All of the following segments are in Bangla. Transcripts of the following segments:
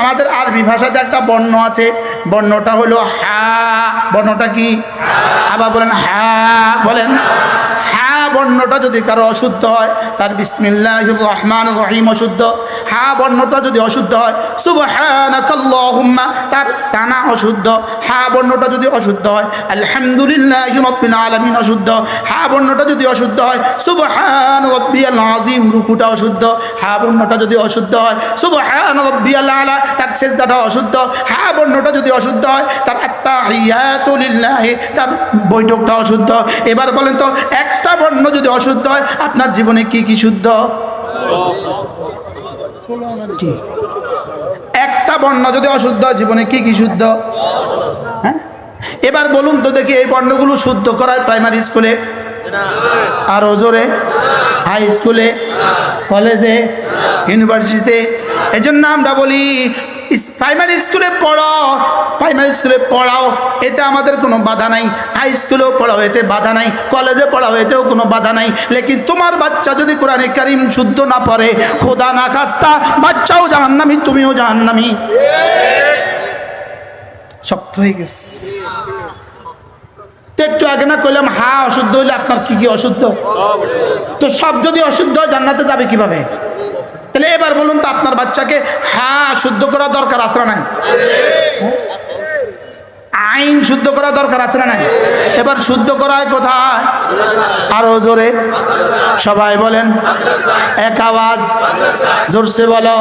আমাদের আরবি ভাষাতে একটা বর্ণ আছে, বর্ণটা হলো হা। বর্ণটা কি? আবার বলেন হা, বলেন হা। বর্ণটা যদি কারো অশুদ্ধ হয়, তার বিসমিল্লাহির রহমানির রহিম অশুদ্ধ। হা বর্ণটা যদি অশুদ্ধ হয়, সুবহানাকাল্লাহুম্মা, তার সানা অশুদ্ধ। হা বর্ণটা যদি অশুদ্ধ হয়, আলহামদুলিল্লাহি রাব্বিল আলামিন অশুদ্ধ। হা বর্ণটা যদি অশুদ্ধ হয়, সুবহান রাব্বিয়াল আযীম, রুকুটা অশুদ্ধ। হা বর্ণটা যদি অশুদ্ধ হয়, সুবহান রাব্বিয়াল আলা, তার সিজদাটা অশুদ্ধ। হা বর্ণটা যদি অশুদ্ধ হয়, তার আত্তাহিয়াতু লিল্লাহি, তার বৈঠকটা অশুদ্ধ। এবার বলেন তো, একটা বর্ণ যদি অশুদ্ধ হয়, আপনার জীবনে কি কি শুদ্ধ? কি? একটা বর্ণ যদি অশুদ্ধ হয়, জীবনে কি কি শুদ্ধ? হ্যাঁ, এবার বলুন তো দেখি, এই বর্ণগুলো শুদ্ধ করায় প্রাইমারি স্কুলে, আরো জোরে, হাই স্কুলে, কলেজে, ইউনিভার্সিটিতে। এজন্য আমরা বলি প্রাইমারি স্কুলে পড়ো, প্রাইমারি স্কুলে পড়াও, এতে আমাদের কোনো বাধা নাই। হাই স্কুলেও পড়াও, এতে বাধা নাই। কলেজে পড়াও, এতেও কোনো বাধা নাই। লেকিন তোমার বাচ্চা যদি কোরআনে কারিম শুদ্ধ না পড়ে, খোদা না খাস্তা, বাচ্চাও জাহান্নামী, তুমিও জাহান্নামী। শক্ত হয়ে গেছে। একটু আগে না কইলাম হা অশুদ্ধ হইলে আপনার কি কি অশুদ্ধ? তো সব যদি অশুদ্ধ হয়, জান্নাতে যাবে কিভাবে? তাহলে এবার বলুন তো, আপনার বাচ্চাকে হা শুদ্ধ করা দরকার আছে না নাই? আইন শুদ্ধ করা দরকার আছে না নাই? এবার শুদ্ধ করা হয় কোথায়? আরো জোরে সবাই বলেন, এক আওয়াজ, জোরসে বলো।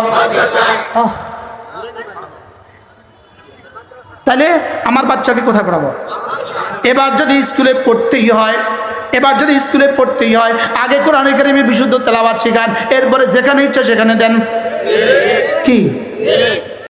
তাহলে আমার বাচ্চাকে কোথায় পড়াবো? এবার যদি স্কুলে পড়তেই হয়, এবার যদি স্কুলে পড়তেই হয়, আগে কোরআন কারীমে বিশুদ্ধ তেলাওয়াত শেখান, এরপরে যেখানে ইচ্ছা সেখানে দেন। কি